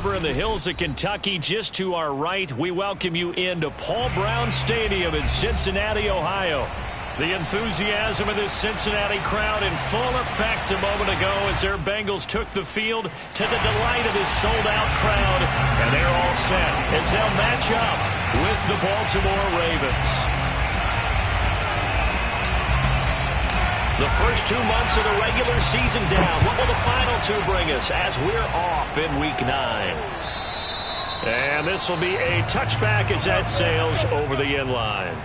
River in the hills of Kentucky. Just to our right, we welcome you into Paul Brown Stadium in Cincinnati, Ohio. The enthusiasm of this Cincinnati crowd in full effect a moment ago as their Bengals took the field to the delight of this sold-out crowd. And they're all set as they'll match up with the Baltimore Ravens. The first 2 months of the regular season down. What will the final 2 bring us as we're off in Week 9? And this will be a touchback as that sails over the end line.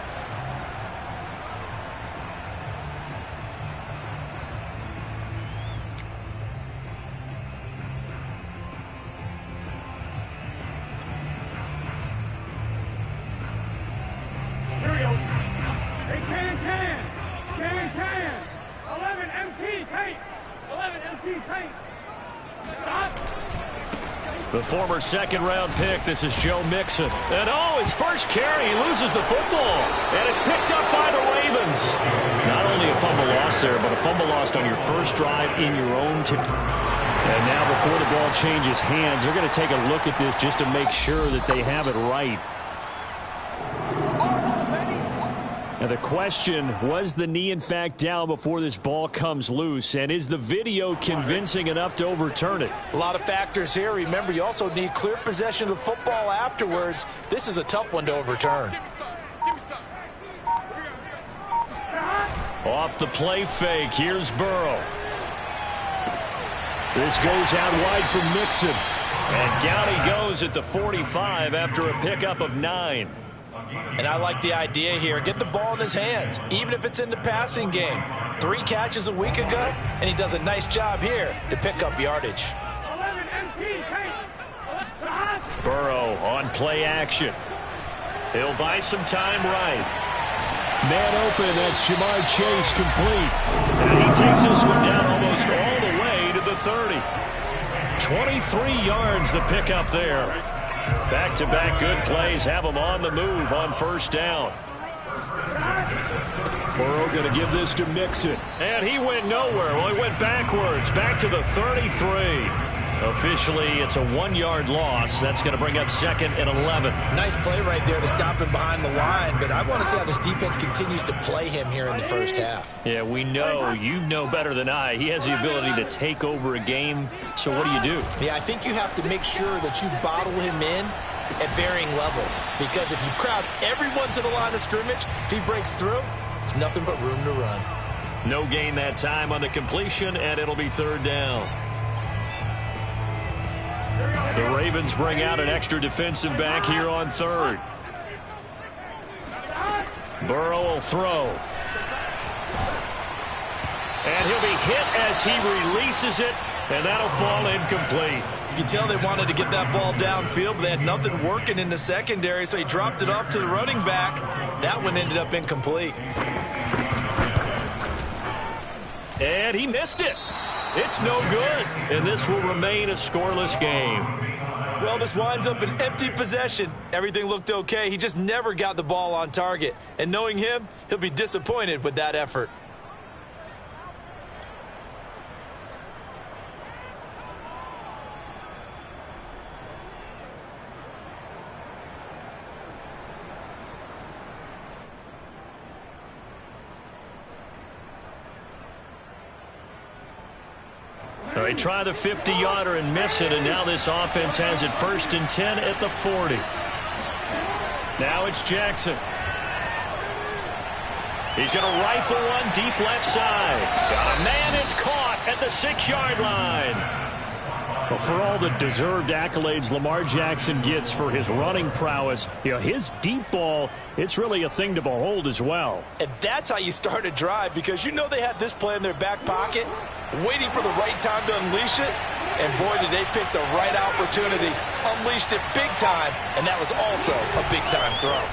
The former second-round pick, this is Joe Mixon. And his first carry, he loses the football. And it's picked up by the Ravens. Not only a fumble loss there, but a fumble lost on your first drive in your own team. And now before the ball changes hands, they're going to take a look at this just to make sure that they have it right. Now the question, was the knee in fact down before this ball comes loose? And is the video convincing enough to overturn it? A lot of factors here. Remember, you also need clear possession of the football afterwards. This is a tough one to overturn. Off the play fake, here's Burrow. This goes out wide for Mixon. And down he goes at the 45 after a pickup of 9. And I like the idea here. Get the ball in his hands, even if it's in the passing game. 3 catches a week ago, and he does a nice job here to pick up yardage. Burrow on play action. He'll buy some time right. Man open, that's Jamar Chase complete. And he takes this one down almost all the way to the 30. 23 yards the pickup there. Back-to-back good plays have him on the move on first down. Burrow going to give this to Mixon. And he went nowhere. Well, he went backwards, back to the 33. Officially, it's a 1-yard loss. That's going to bring up 2nd and 11. Nice play right there to stop him behind the line, but I want to see how this defense continues to play him here in the first half. Yeah, we know. You know better than I. He has the ability to take over a game. So what do you do? Yeah, I think you have to make sure that you bottle him in at varying levels, because if you crowd everyone to the line of scrimmage, if he breaks through, there's nothing but room to run. No gain that time on the completion, and it'll be 3rd down. The Ravens bring out an extra defensive back here on 3rd. Burrow will throw. And he'll be hit as he releases it, and that'll fall incomplete. You can tell they wanted to get that ball downfield, but they had nothing working in the secondary, so he dropped it off to the running back. That one ended up incomplete. And he missed it. It's no good, and this will remain a scoreless game. Well, this winds up an empty possession. Everything looked okay. He just never got the ball on target. And knowing him, he'll be disappointed with that effort. They try the 50-yarder and miss it, and now this offense has it 1st and 10 at the 40. Now it's Jackson. He's going to rifle one deep left side. Man, it's caught at the 6-yard line. Well, for all the deserved accolades Lamar Jackson gets for his running prowess, his deep ball, it's really a thing to behold as well. And that's how you start a drive, because you know they had this play in their back pocket, waiting for the right time to unleash it. And boy, did they pick the right opportunity. Unleashed it big time, and that was also a big-time throw.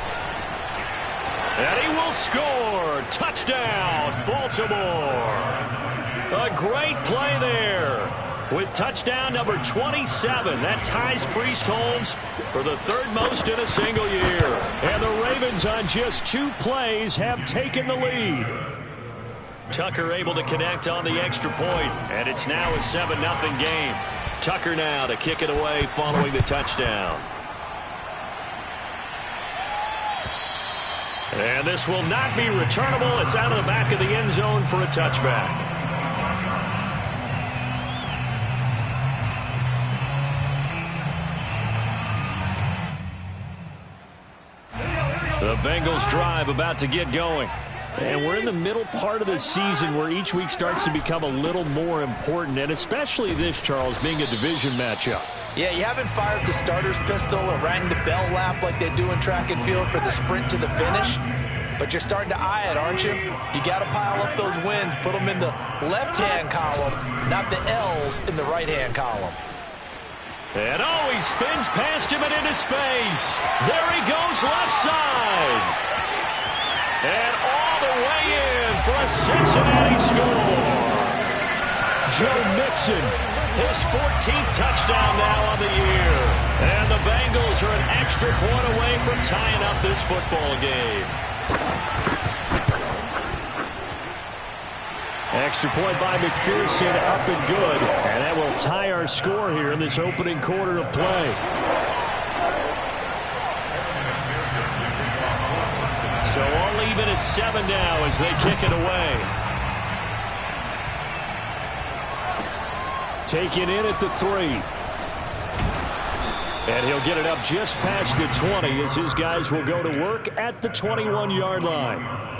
And he will score. Touchdown, Baltimore. A great play there. With touchdown number 27, that ties Priest Holmes for the 3rd most in a single year. And the Ravens on just 2 plays have taken the lead. Tucker able to connect on the extra point, and it's now a 7-0 game. Tucker now to kick it away following the touchdown. And this will not be returnable. It's out of the back of the end zone for a touchback. The Bengals drive about to get going. And we're in the middle part of the season where each week starts to become a little more important, and especially this, Charles, being a division matchup. Yeah, you haven't fired the starter's pistol or rang the bell lap like they do in track and field for the sprint to the finish, but you're starting to eye it, aren't you? You got to pile up those wins, put them in the left-hand column, not the L's in the right-hand column. And he spins past him and into space. There he goes left side. And all the way in for a Cincinnati score. Joe Mixon, his 14th touchdown now on the year. And the Bengals are an extra point away from tying up this football game. Extra point by McPherson, up and good. And that will tie our score here in this opening quarter of play. So all even at 7 now as they kick it away. Taken in at the 3. And he'll get it up just past the 20 as his guys will go to work at the 21-yard line.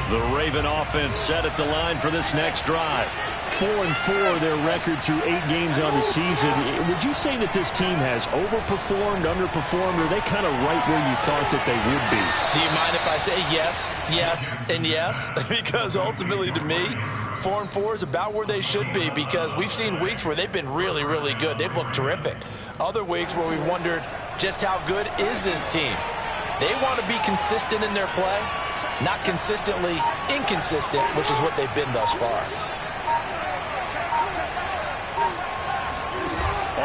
The Raven offense set at the line for this next drive. 4-4 their record through 8 games on the season. Would you say that this team has overperformed, underperformed, or are they kind of right where you thought that they would be? Do you mind if I say yes, yes, and yes? Because ultimately to me, 4-4 is about where they should be, because we've seen weeks where they've been really, really good. They've looked terrific. Other weeks where we've wondered just how good is this team. They want to be consistent in their play. Not consistently inconsistent, which is what they've been thus far.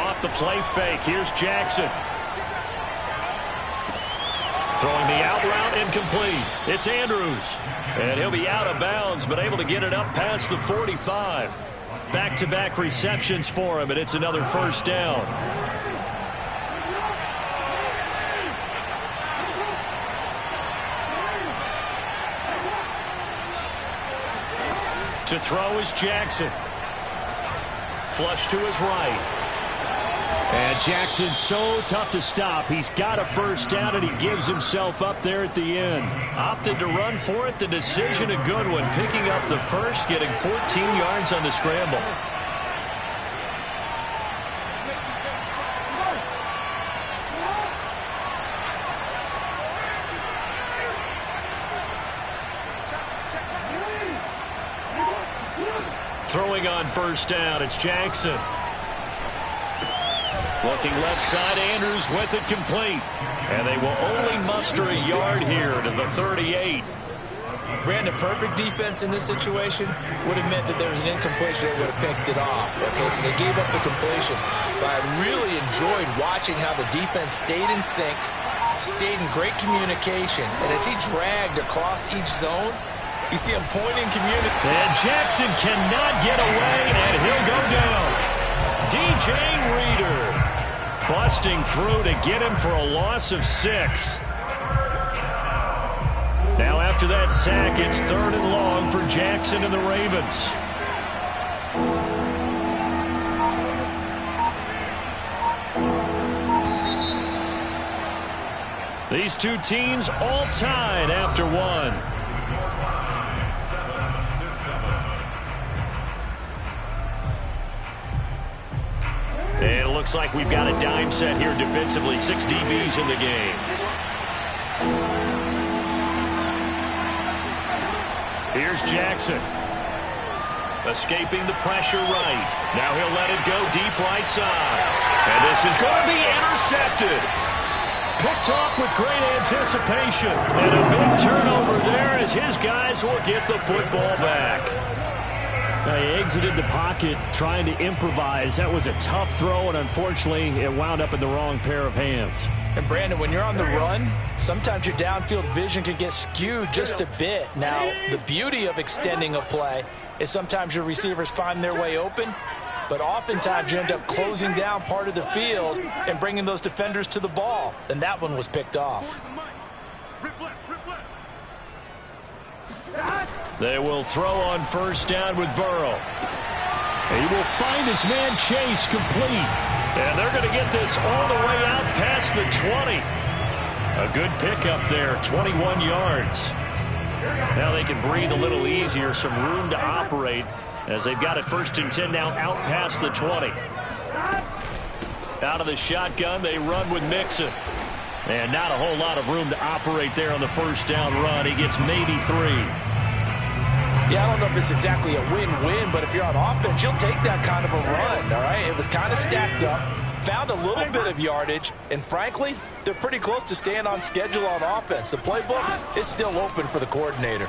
Off the play fake, here's Jackson. Throwing the out route, incomplete. It's Andrews. And he'll be out of bounds, but able to get it up past the 45. Back-to-back receptions for him, and it's another first down. To throw is Jackson. Flush to his right. And Jackson's so tough to stop. He's got a first down, and he gives himself up there at the end. Opted to run for it. The decision a good one. Picking up the first, getting 14 yards on the scramble. Throwing on first down, it's Jackson. Looking left side, Andrews with it complete. And they will only muster a yard here to the 38. Brandon, perfect defense in this situation would have meant that there was an incompletion that would have picked it off. Okay, so they gave up the completion. But I really enjoyed watching how the defense stayed in sync, stayed in great communication. And as he dragged across each zone, you see him pointing communication. And Jackson cannot get away, and he'll go down. DJ Reader busting through to get him for a loss of 6. Now after that sack, it's 3rd and long for Jackson and the Ravens. These two teams all tied after 1. And it looks like we've got a dime set here defensively. 6 DBs in the game. Here's Jackson. Escaping the pressure right. Now he'll let it go deep right side. And this is going to be intercepted. Picked off with great anticipation. And a big turnover there as his guys will get the football back. He exited the pocket trying to improvise. That was a tough throw, and unfortunately, it wound up in the wrong pair of hands. And Brandon, when you're on the run, sometimes your downfield vision can get skewed just a bit. Now, the beauty of extending a play is sometimes your receivers find their way open, but oftentimes you end up closing down part of the field and bringing those defenders to the ball. And that one was picked off. They will throw on first down with Burrow. He will find his man Chase complete. And they're going to get this all the way out past the 20. A good pickup there, 21 yards. Now they can breathe a little easier, some room to operate as they've got it 1st and 10 now out past the 20. Out of the shotgun, they run with Mixon. And not a whole lot of room to operate there on the first down run. He gets maybe 3. Yeah, I don't know if it's exactly a win-win, but if you're on offense, you'll take that kind of a run, all right? It was kind of stacked up, found a little bit of yardage, and frankly, they're pretty close to staying on schedule on offense. The playbook is still open for the coordinator.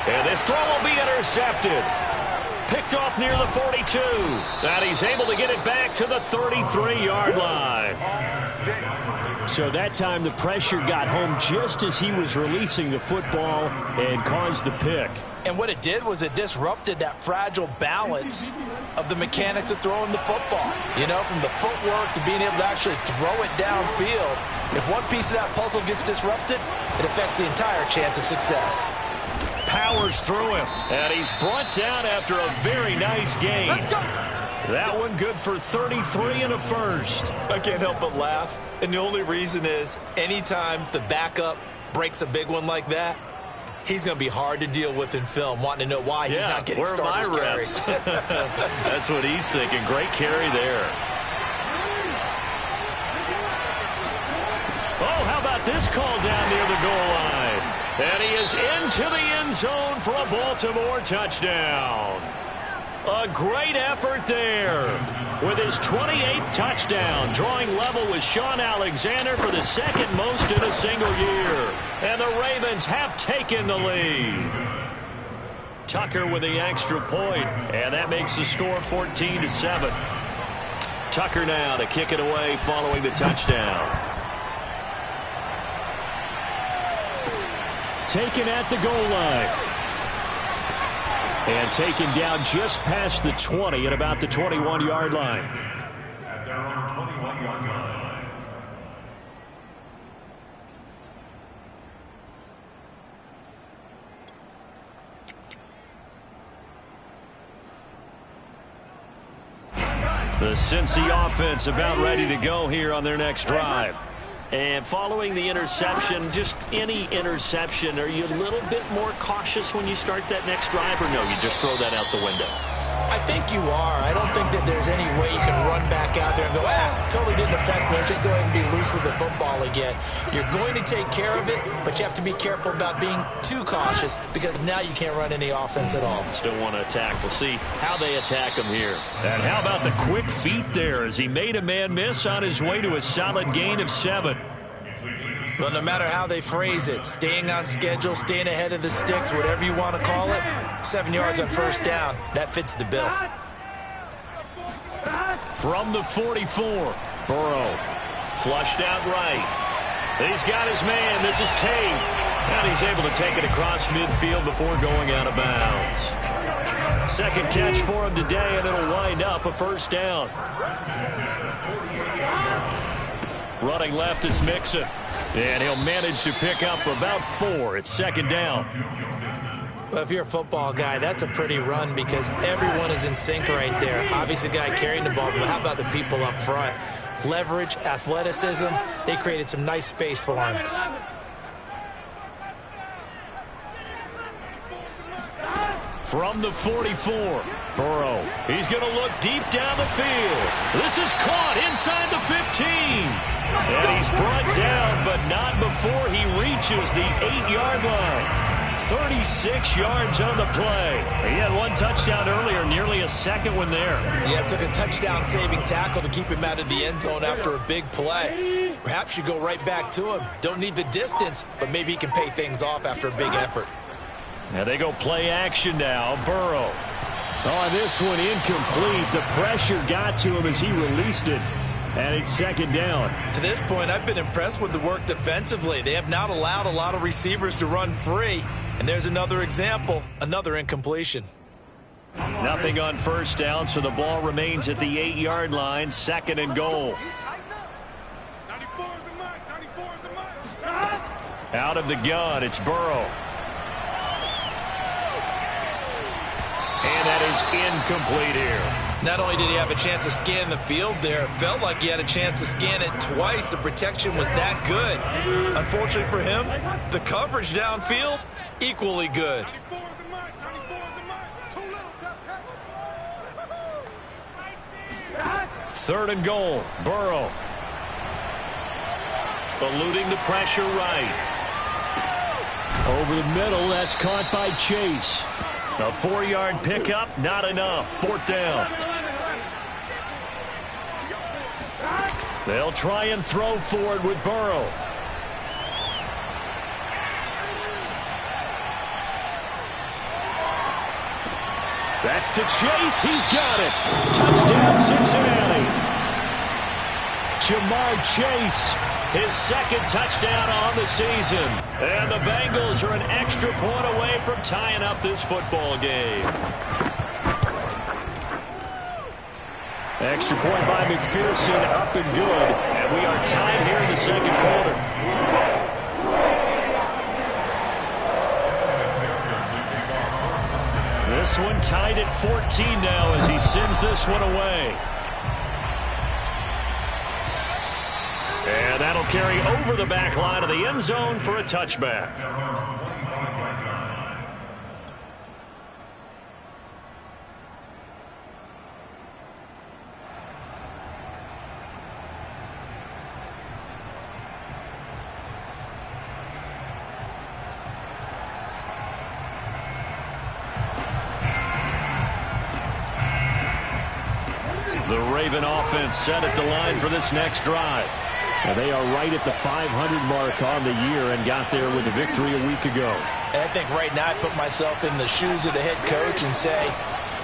And this throw will be intercepted. Picked off near the 42. And he's able to get it back to the 33-yard line. So that time the pressure got home just as he was releasing the football and caused the pick. And what it did was it disrupted that fragile balance of the mechanics of throwing the football. You know, from the footwork to being able to actually throw it downfield. If one piece of that puzzle gets disrupted, it affects the entire chance of success. Powers through him, and he's brought down after a very nice gain. That one good for 33 and a first. I can't help but laugh, and the only reason is anytime the backup breaks a big one like that, he's going to be hard to deal with in film, wanting to know why he's not getting starters carries. That's what he's thinking. Great carry there. Oh, how about this call down near the goal line? And he is into the end zone for a Baltimore touchdown. A great effort there with his 28th touchdown, drawing level with Sean Alexander for the 2nd most in a single year. And the Ravens have taken the lead. Tucker with the extra point, and that makes the score 14-7. Tucker now to kick it away following the touchdown. Taken at the goal line. And taken down just past the 20 at about the 21-yard line. The Cincy offense about ready to go here on their next drive. And following the interception, just any interception, are you a little bit more cautious when you start that next drive, or no, you just throw that out the window? I think you are. I don't think that there's any way you can run back out there and go, totally didn't affect me. Let's just go ahead and be loose with the football again. You're going to take care of it, but you have to be careful about being too cautious because now you can't run any offense at all. Still want to attack. We'll see how they attack him here. And how about the quick feet there as he made a man miss on his way to a solid gain of 7. Well, no matter how they phrase it, staying on schedule, staying ahead of the sticks, whatever you want to call it, 7 yards on first down, that fits the bill. From the 44, Burrow flushed out right. He's got his man. This is Tate. And he's able to take it across midfield before going out of bounds. Second catch for him today, and it'll wind up a first down. Running left, it's Mixon. And he'll manage to pick up about 4. It's 2nd down. Well, if you're a football guy, that's a pretty run because everyone is in sync right there. Obviously, the guy carrying the ball, but how about the people up front? Leverage, athleticism, they created some nice space for him. From the 44, Burrow. He's going to look deep down the field. This is caught inside the 15. And he's brought down, but not before he reaches the 8-yard line. 36 yards on the play. He had one touchdown earlier, nearly a second one there. Yeah, it took a touchdown-saving tackle to keep him out of the end zone after a big play. Perhaps you go right back to him. Don't need the distance, but maybe he can pay things off after a big effort. And they go play action now. Burrow. Oh, this one incomplete. The pressure got to him as he released it. And it's second down. To this point, I've been impressed with the work defensively. They have not allowed a lot of receivers to run free. And there's another example, another incompletion. Nothing on first down, so the ball remains at the 8-yard line, second and goal. Out of the gun, it's Burrow. And that is incomplete here. Not only did he have a chance to scan the field there, it felt like he had a chance to scan it twice. The protection was that good. Unfortunately for him, the coverage downfield, equally good. Third and goal, Burrow. Eluding the pressure right. Over the middle, that's caught by Chase. A 4-yard pickup, not enough. Fourth down. They'll try and throw forward with Burrow. That's to Chase. He's got it. Touchdown, Cincinnati. Jamar Chase, his second touchdown on the season. And the Bengals are an extra point away from tying up this football game. Extra point by McPherson, up and good. And we are tied here in the second quarter. This one tied at 14 now as he sends this one away. And that'll carry over the back line of the end zone for a touchback. The Raven offense set at the line for this next drive. And they are right at the 500 mark on the year and got there with a victory a week ago. And I think right now I put myself in the shoes of the head coach and say,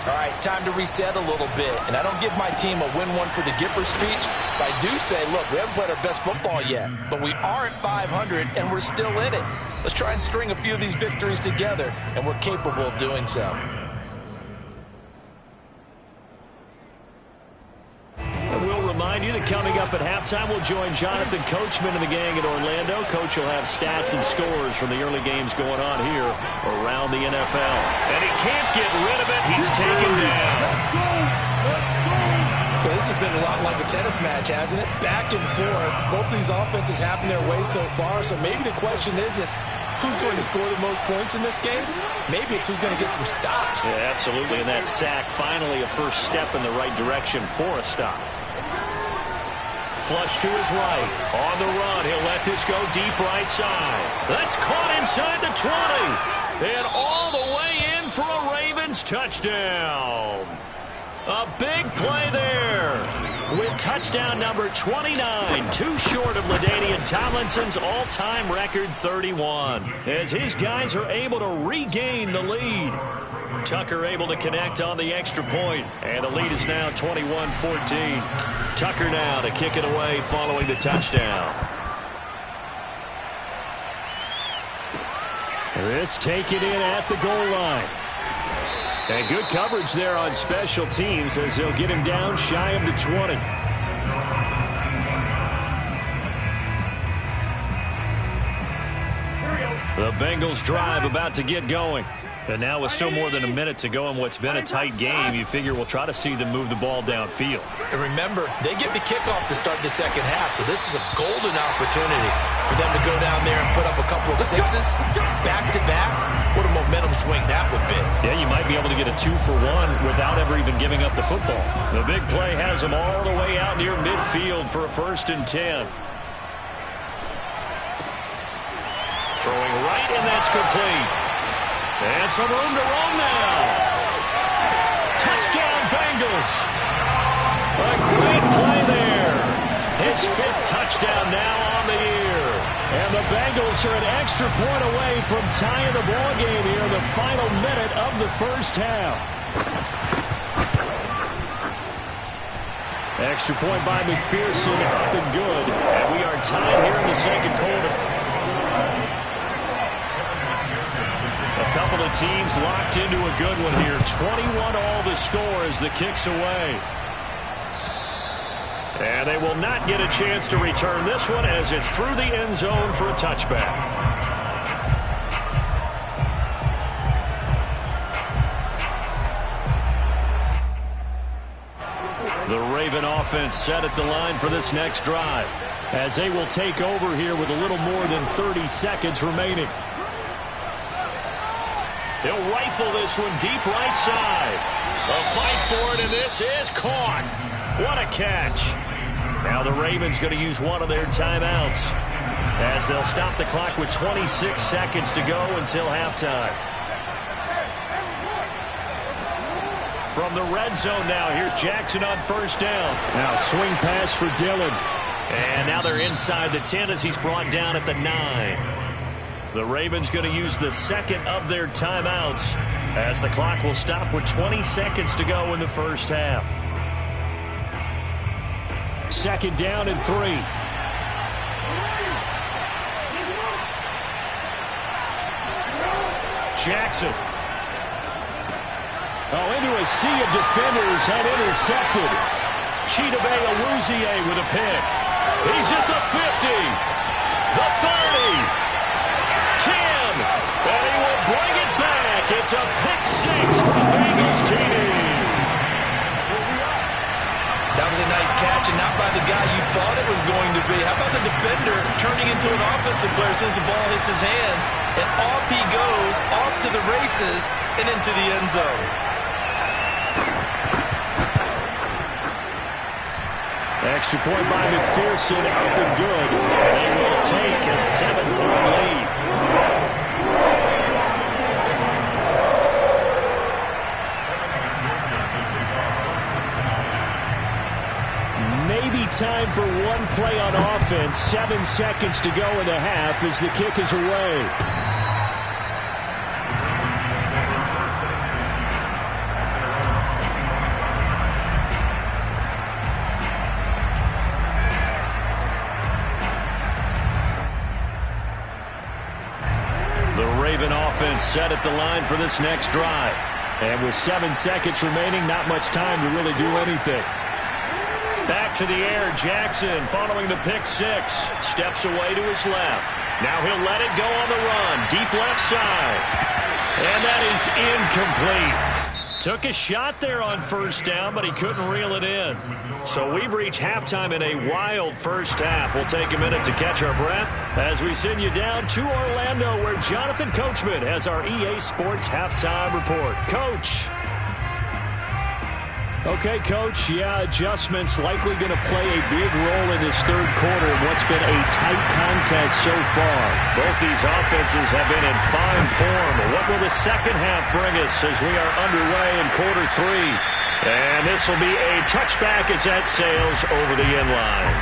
all right, time to reset a little bit. And I don't give my team a win one for the Gipper speech, but I do say, look, we haven't played our best football yet, but we are at 500 and we're still in it. Let's try and string a few of these victories together, and we're capable of doing so. Remind you that coming up at halftime, we'll join Jonathan Coachman and the gang in Orlando. Coach will have stats and scores from the early games going on here around the NFL. And he can't get rid of it. He's taken down. So this has been a lot like a tennis match, hasn't it? Back and forth. Both these offenses having their way so far. So maybe the question isn't who's going to score the most points in this game. Maybe it's who's going to get some stops. Yeah, absolutely. And that sack, finally a first step in the right direction for a stop. Flush to his right. On the run. He'll let this go deep right side. That's caught inside the 20. And all the way in for a Ravens touchdown. A big play there. With touchdown number 29. Too short of LaDainian Tomlinson's all-time record 31. As his guys are able to regain the lead. Tucker able to connect on the extra point. And the lead is now 21-14. Tucker now to kick it away following the touchdown. This taken in at the goal line. And good coverage there on special teams as they'll get him down shy of the 20. The Bengals drive about to get going. And now with still more than a minute to go in what's been a tight game, you figure we'll try to see them move the ball downfield. And remember, they get the kickoff to start the second half, so this is a golden opportunity for them to go down there and put up a couple of sixes back-to-back. What a momentum swing that would be. Yeah, you might be able to get a 2-for-1 without ever even giving up the football. The big play has them all the way out near midfield for a 1st and 10. Throwing right, and that's complete. And some room to run now. Touchdown, Bengals. A great play there. His 5th touchdown now on the year. And the Bengals are an extra point away from tying the ball game here in the final minute of the first half. Extra point by McPherson, up and good. And we are tied here in the second quarter. A couple of teams locked into a good one here. 21-all the score as the kick's away. And they will not get a chance to return this one as it's through the end zone for a touchback. The Raven offense set at the line for this next drive as they will take over here with a little more than 30 seconds remaining. He'll rifle this one deep right side. A fight for it, and this is caught. What a catch. Now the Ravens going to use one of their timeouts as they'll stop the clock with 26 seconds to go until halftime. From the red zone now, here's Jackson on first down. Now swing pass for Dillon. And now they're inside the 10 as he's brought down at the 9. The Ravens going to use the second of their timeouts as the clock will stop with 20 seconds to go in the first half. Second down and 3. Jackson. Into a sea of defenders and intercepted. Chidobe Awuzie with a pick. He's at the 50. The 30. 10. And he will bring it back. It's a pick six for the Bengals team. That was a nice catch, and not by the guy you thought it was going to be. How about the defender turning into an offensive player as soon as the ball hits his hands, and off he goes, off to the races, and into the end zone. Extra point by McPherson, up and good. They will take a 7-point lead. Maybe time for one play on offense. 7 seconds to go in the half as the kick is away. Offense set at the line for this next drive. And with 7 seconds remaining, not much time to really do anything. Back to the air, Jackson following the pick six. Steps away to his left. Now he'll let it go on the run. Deep left side. And that is incomplete. Took a shot there on first down, but he couldn't reel it in. So we've reached halftime in a wild first half. We'll take a minute to catch our breath as we send you down to Orlando, where Jonathan Coachman has our EA Sports Halftime Report. Coach. Okay, Coach, adjustments likely going to play a big role in this third quarter in what's been a tight contest so far. Both these offenses have been in fine form. What will the second half bring us as we are underway in quarter 3? And this will be a touchback as that sails over the end line.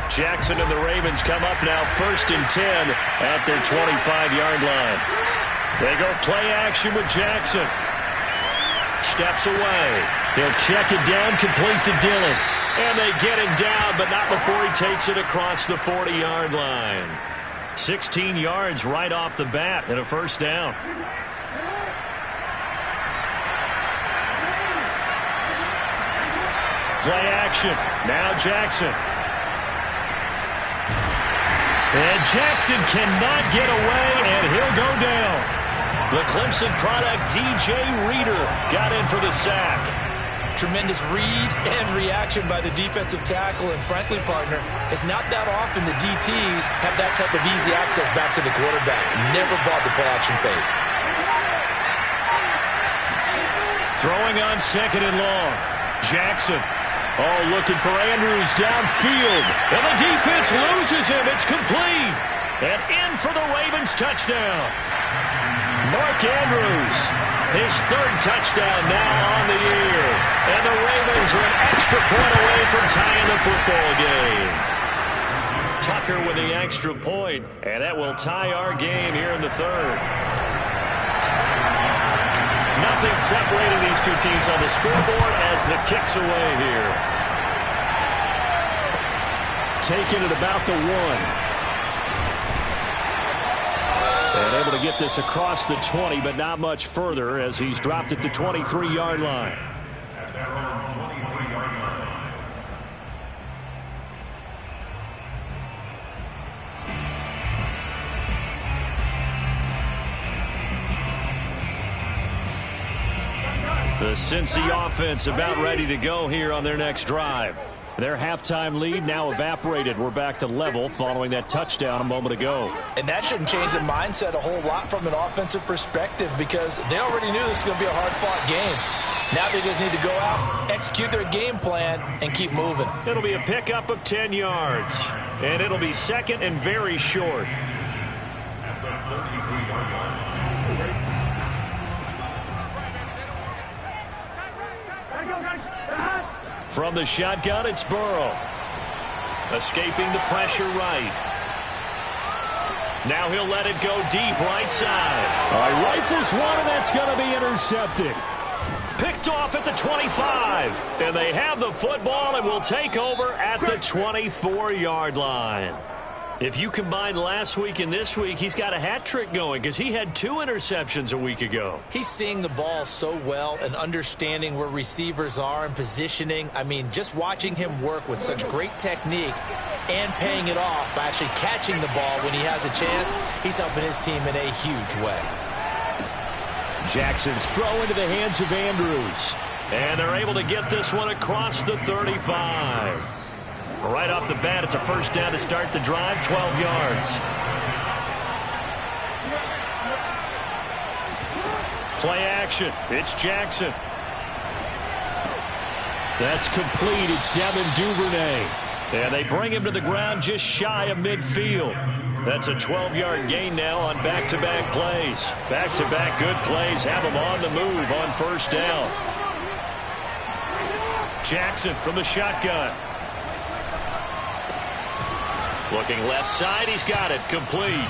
Jackson and the Ravens come up now 1st and 10 at their 25-yard line. They go play action with Jackson. Steps away. He'll check it down, complete to Dillon. And they get him down, but not before he takes it across the 40-yard line. 16 yards right off the bat and a first down. Play action. Now Jackson. And Jackson cannot get away, and he'll go down. The Clemson product, DJ Reader, got in for the sack. Tremendous read and reaction by the defensive tackle, and frankly, partner, it's not that often the DTs have that type of easy access back to the quarterback. Never bought the play-action fade. Throwing on 2nd and long. Jackson. Oh, looking for Andrews downfield. And the defense loses him. It's complete. And in for the Ravens touchdown. Mark Andrews, his third touchdown now on the year. And the Ravens are an extra point away from tying the football game. Tucker with the extra point, and that will tie our game here in the third. Nothing separating these two teams on the scoreboard as the kick's away here. Taking it about the 1. And able to get this across the 20, but not much further as he's dropped it to 23-yard line. The Cincy offense about ready to go here on their next drive. Their halftime lead now evaporated. We're back to level following that touchdown a moment ago. And that shouldn't change the mindset a whole lot from an offensive perspective because they already knew this was going to be a hard-fought game. Now they just need to go out, execute their game plan, and keep moving. It'll be a pickup of 10 yards, and it'll be second and very short. From the shotgun, it's Burrow. Escaping the pressure right. Now he'll let it go deep right side. All right, rifles one, and that's going to be intercepted. Picked off at the 25. And they have the football and will take over at the 24-yard line. If you combine last week and this week, he's got a hat trick going because he had 2 interceptions a week ago. He's seeing the ball so well and understanding where receivers are and positioning. I mean, just watching him work with such great technique and paying it off by actually catching the ball when he has a chance, he's helping his team in a huge way. Jackson's throw into the hands of Andrews. And they're able to get this one across the 35. Right off the bat, it's a first down to start the drive, 12 yards. Play action. It's Jackson. That's complete. It's Devin Duvernay. And they bring him to the ground just shy of midfield. That's a 12-yard gain now on back-to-back plays. Back-to-back good plays have him on the move on first down. Jackson from the shotgun. Looking left side, he's got it, complete.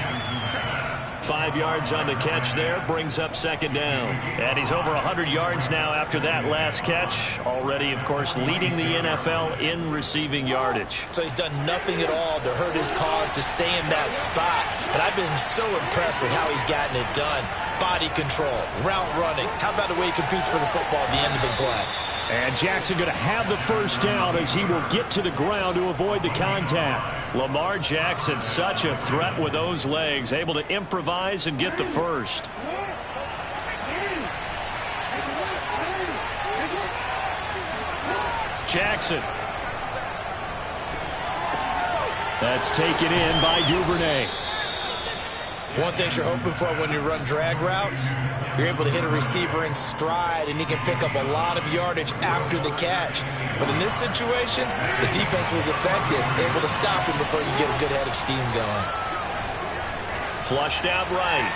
5 yards on the catch there, brings up second down. And he's over 100 yards now after that last catch. Already, of course, leading the NFL in receiving yardage. So he's done nothing at all to hurt his cause to stay in that spot. But I've been so impressed with how he's gotten it done. Body control, route running. How about the way he competes for the football at the end of the play? And Jackson going to have the first down as he will get to the ground to avoid the contact. Lamar Jackson, such a threat with those legs, able to improvise and get the first. Jackson. That's taken in by Duvernay. One thing you're hoping for when you run drag routes, you're able to hit a receiver in stride, and he can pick up a lot of yardage after the catch. But in this situation, the defense was effective, able to stop him before you get a good head of steam going. Flushed out right.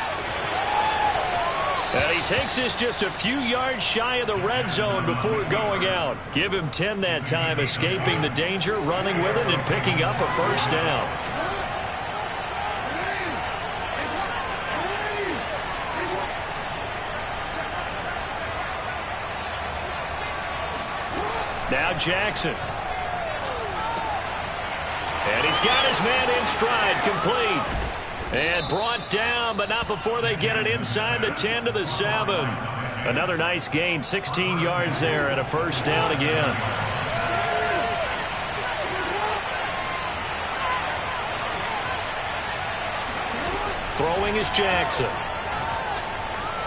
And he takes this just a few yards shy of the red zone before going out. Give him 10 that time, escaping the danger, running with it, and picking up a first down. Now Jackson. And he's got his man in stride, complete. And brought down, but not before they get it inside the 10 to the 7. Another nice gain, 16 yards there, and a first down again. Throwing is Jackson.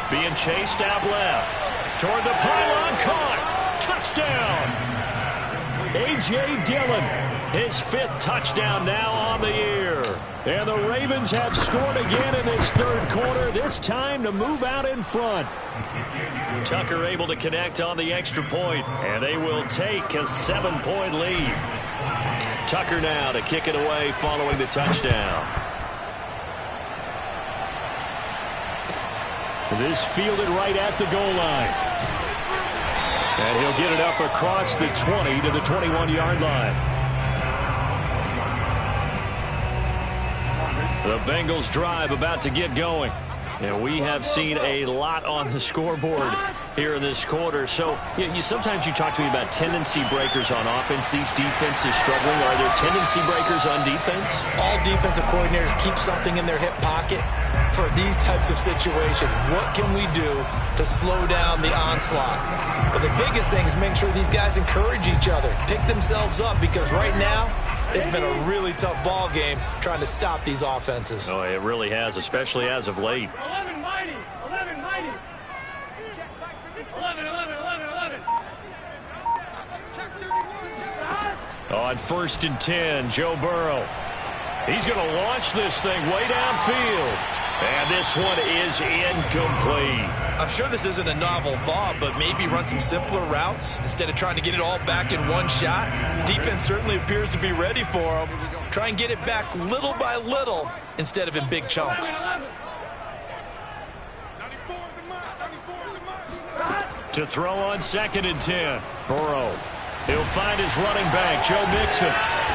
Being chased out left. Toward the pylon, caught. Touchdown. A.J. Dillon, his 5th touchdown now on the year. And the Ravens have scored again in this third quarter, this time to move out in front. Tucker able to connect on the extra point, and they will take a 7-point lead. Tucker now to kick it away following the touchdown. This fielded right at the goal line. And he'll get it up across the 20 to the 21-yard line. The Bengals drive about to get going. And we have seen a lot on the scoreboard here in this quarter. So sometimes you talk to me about tendency breakers on offense. These defenses struggling. Are there tendency breakers on defense? All defensive coordinators keep something in their hip pocket for these types of situations. What can we do to slow down the onslaught? But the biggest thing is make sure these guys encourage each other, pick themselves up, because right now it's been a really tough ball game trying to stop these offenses. Oh, it really has, especially as of late. 11 mighty. 11 mighty. 11, 11, 11, 11. On 1st and 10, Joe Burrow. He's going to launch this thing way downfield. And this one is incomplete. I'm sure this isn't a novel thought, but maybe run some simpler routes instead of trying to get it all back in one shot. Defense certainly appears to be ready for him. Try and get it back little by little instead of in big chunks. To throw on 2nd and 10, Burrow. He'll find his running back, Joe Mixon.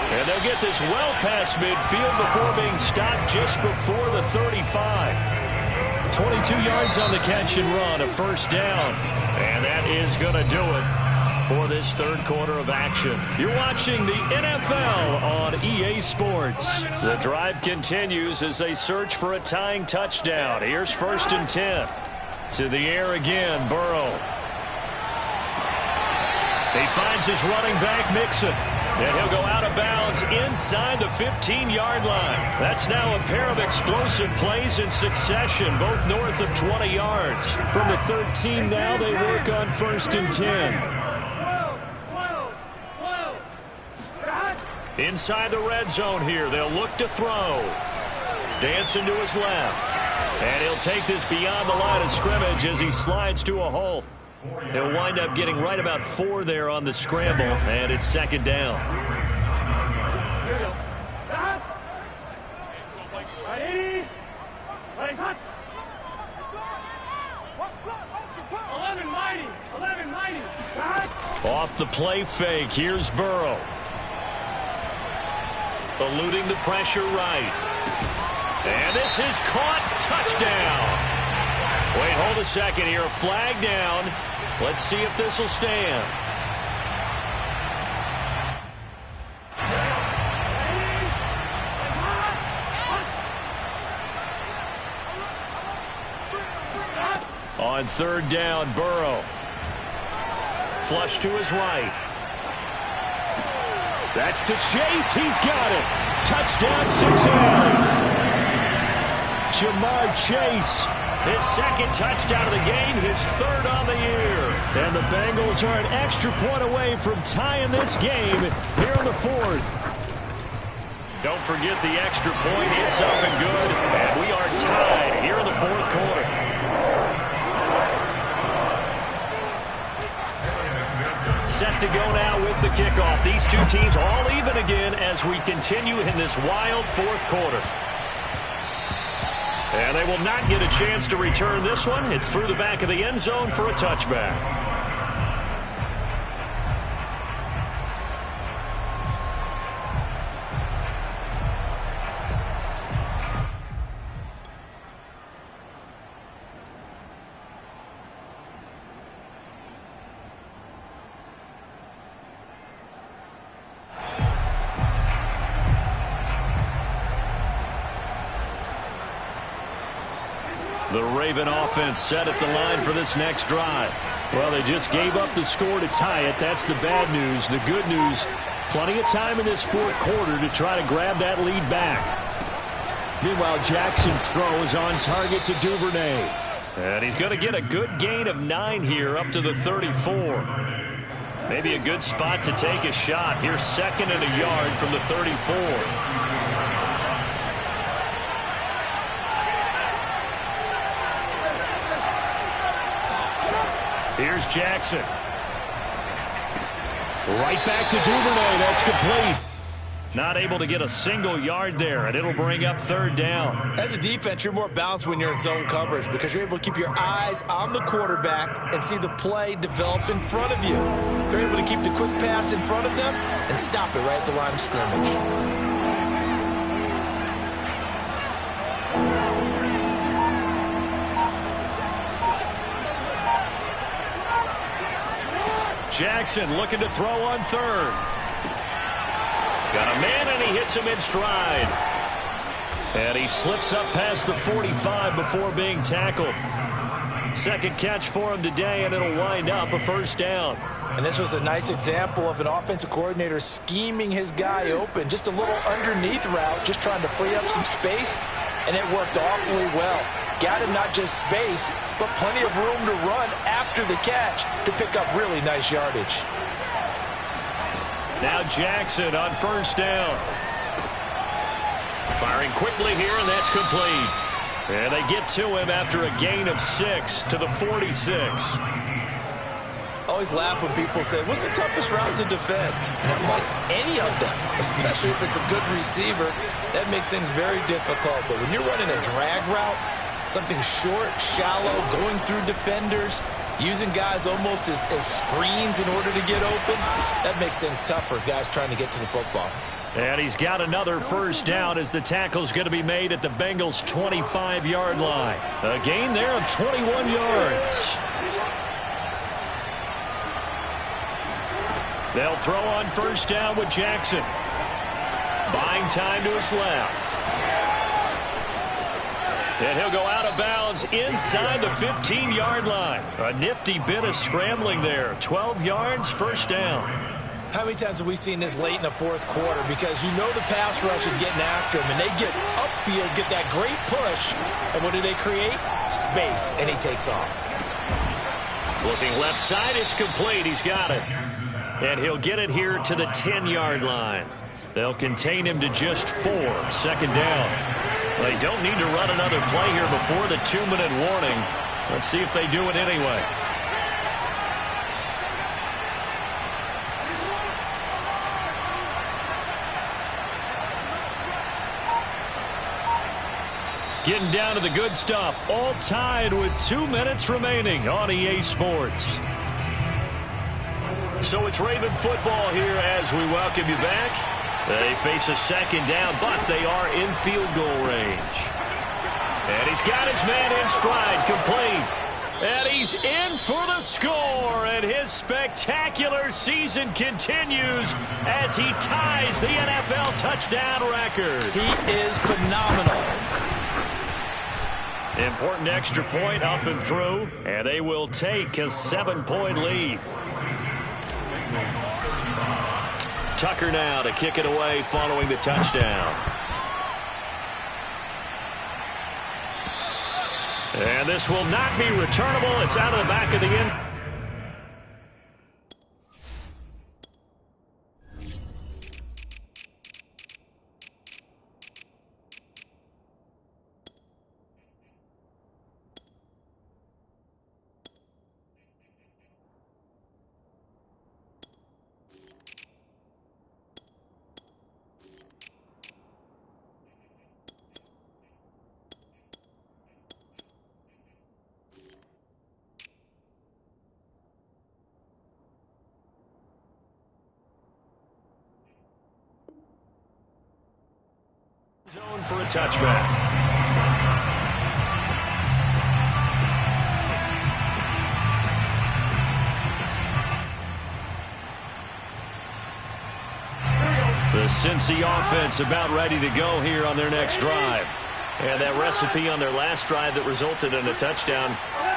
And they'll get this well past midfield before being stopped just before the 35. 22 yards on the catch and run, a 1st down. And that is going to do it for this 3rd quarter of action. You're watching the NFL on EA Sports. The drive continues as they search for a tying touchdown. Here's 1st and 10. To the air again, Burrow. He finds his running back, Mixon. And he'll go out of bounds inside the 15-yard line. That's now a pair of explosive plays in succession, both north of 20 yards. From the 13 now, they work on 1st and 10. Inside the red zone here, they'll look to throw. Dancing to his left. And he'll take this beyond the line of scrimmage as he slides to a halt. He'll wind up getting right about 4 there on the scramble, and it's 2nd down. Off the play fake, here's Burrow. Eluding the pressure right. And this is caught. Touchdown. Wait, hold a second here. A flag down. Let's see if this will stand. On 3rd down, Burrow. Flush to his right. That's to Chase. He's got it. Touchdown, 6-8. Jamar Chase. His 2nd touchdown of the game, his 3rd on the year. And the Bengals are an extra point away from tying this game here in the 4th. Don't forget the extra point. It's up and good. And we are tied here in the 4th quarter. Set to go now with the kickoff. These two teams all even again as we continue in this wild 4th quarter. And they will not get a chance to return this one. It's through the back of the end zone for a touchback. The Raven offense set at the line for this next drive. Well, they just gave up the score to tie it. That's the bad news. The good news, plenty of time in this 4th quarter to try to grab that lead back. Meanwhile, Jackson's throw is on target to Duvernay. And he's going to get a good gain of 9 here up to the 34. Maybe a good spot to take a shot. Here's 2nd and a yard from the 34. Here's Jackson. Right back to Duvernay. That's complete. Not able to get a single yard there, and it'll bring up third down. As a defense, you're more balanced when you're in zone coverage because you're able to keep your eyes on the quarterback and see the play develop in front of you. You're able to keep the quick pass in front of them and stop it right at the line of scrimmage. Jackson looking to throw on third. Got a man, and he hits him in stride. And he slips up past the 45 before being tackled. Second catch for him today, and it'll wind up a first down. And this was a nice example of an offensive coordinator scheming his guy open. Just a little underneath route, just trying to free up some space, and it worked awfully well. Got him not just space, but plenty of room to run after the catch to pick up really nice yardage. Now Jackson on first down. Firing quickly here, and that's complete. And they get to him after a gain of 6 to the 46. Always laugh when people say, what's the toughest route to defend? And I'm like, any of them, especially if it's a good receiver. That makes things very difficult. But when you're running a drag route, something short, shallow, going through defenders, using guys almost as screens in order to get open, that makes things tough for guys trying to get to the football. And he's got another first down as the tackle's going to be made at the Bengals' 25-yard line. A gain there of 21 yards. They'll throw on first down with Jackson. Buying time to his left. And he'll go out of bounds inside the 15-yard line. A nifty bit of scrambling there. 12 yards, first down. How many times have we seen this late in the fourth quarter? Because you know the pass rush is getting after him, and they get upfield, get that great push, and what do they create? Space, and he takes off. Looking left side, it's complete. He's got it. And he'll get it here to the 10-yard line. They'll contain him to just 4. Second down. They don't need to run another play here before the 2-minute warning. Let's see if they do it anyway. Getting down to the good stuff. All tied with 2 minutes remaining on EA Sports. So it's Raven football here as we welcome you back. They face a second down, but they are in field goal range. And he's got his man in stride, complete. And he's in for the score, and his spectacular season continues as he ties the NFL touchdown record. He is phenomenal. Important extra point up and through, and they will take a 7-point lead. Tucker now to kick it away following the touchdown. And this will not be returnable. It's out of the back of the end. Zone for a touchback. The Cincy offense about ready to go here on their next drive. And that recipe on their last drive that resulted in a touchdown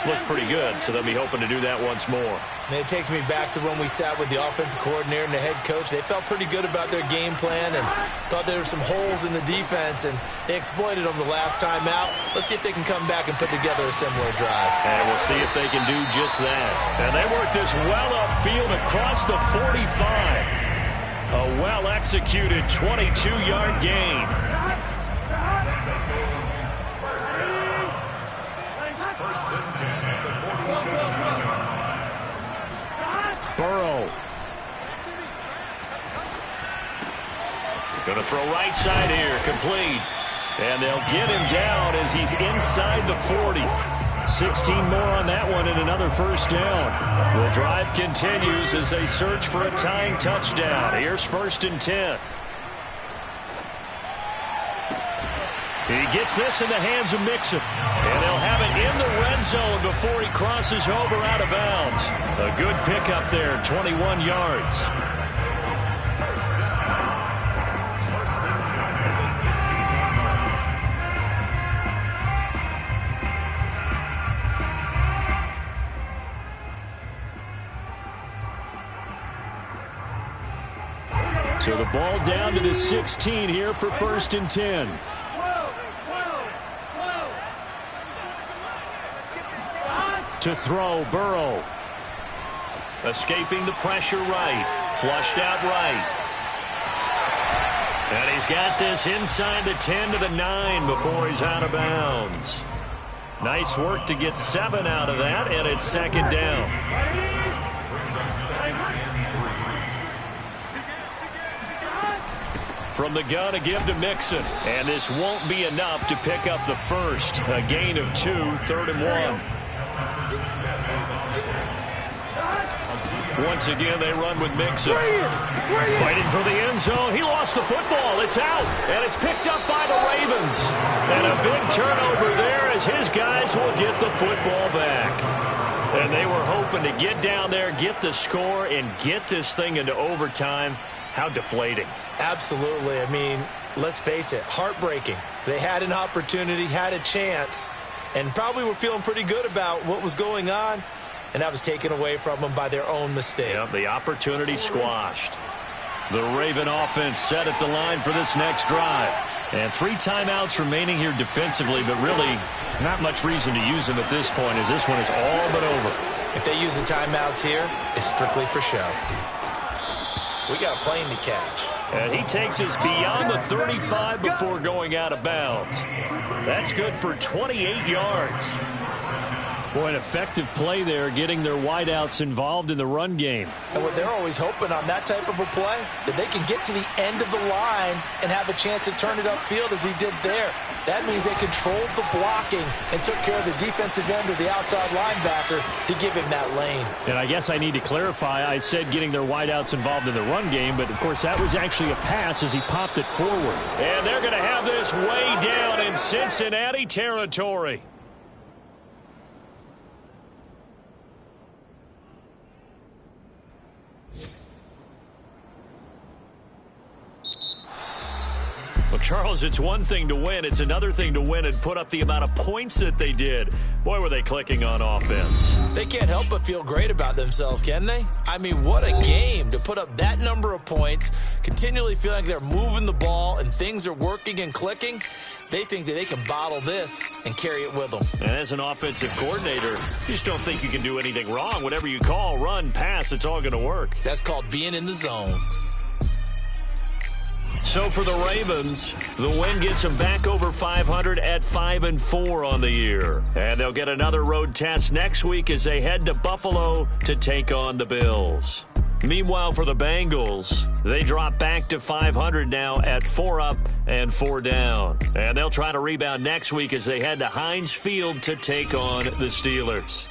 looked pretty good, so they'll be hoping to do that once more. And it takes me back to when we sat with the offensive coordinator and the head coach. They felt pretty good about their game plan and thought there were some holes in the defense, and they exploited them the last time out. Let's see if they can come back and put together a similar drive. And we'll see if they can do just that. And they work this well upfield across the 45. A well-executed 22-yard gain. Burrow for a right side here, complete. And they'll get him down as he's inside the 40. 16 more on that one and another first down. The drive continues as they search for a tying touchdown. Here's 1st and 10. He gets this in the hands of Mixon. And they'll have it in the red zone before he crosses over out of bounds. A good pickup there, 21 yards. So the ball down to the 16 here for 1st and 10. To throw, Burrow. Escaping the pressure right. Flushed out right. And he's got this inside the 10 to the 9 before he's out of bounds. Nice work to get 7 out of that, and it's 2nd down. From the gun, a give to Mixon. And this won't be enough to pick up the first. A gain of 2, 3rd and 1. Once again, they run with Mixon. Fighting for the end zone. He lost the football. It's out. And it's picked up by the Ravens. And a big turnover there as his guys will get the football back. And they were hoping to get down there, get the score, and get this thing into overtime. How deflating. Absolutely. I mean, let's face it, heartbreaking. They had an opportunity, had a chance, and probably were feeling pretty good about what was going on, and that was taken away from them by their own mistake. Yep, the opportunity squashed. The Raven offense set at the line for this next drive. And 3 timeouts remaining here defensively, but really not much reason to use them at this point as this one is all but over. If they use the timeouts here, it's strictly for show. We got a plane to catch. And he takes us beyond the 35 before going out of bounds. That's good for 28 yards. Boy, an effective play there, getting their wideouts involved in the run game. And what they're always hoping on that type of a play, that they can get to the end of the line and have a chance to turn it upfield as he did there. That means they controlled the blocking and took care of the defensive end or the outside linebacker to give him that lane. And I guess I need to clarify, I said getting their wideouts involved in the run game, but of course that was actually a pass as he popped it forward. And they're going to have this way down in Cincinnati territory. Well, Charles, it's one thing to win. It's another thing to win and put up the amount of points that they did. Boy, were they clicking on offense. They can't help but feel great about themselves, can they? I mean, what a game to put up that number of points, continually feeling like they're moving the ball and things are working and clicking. They think that they can bottle this and carry it with them. And as an offensive coordinator, you just don't think you can do anything wrong. Whatever you call, run, pass, it's all going to work. That's called being in the zone. So for the Ravens, the win gets them back over 500 at 5-4 on the year. And they'll get another road test next week as they head to Buffalo to take on the Bills. Meanwhile, for the Bengals, they drop back to 500 now at 4 up and 4 down. And they'll try to rebound next week as they head to Heinz Field to take on the Steelers.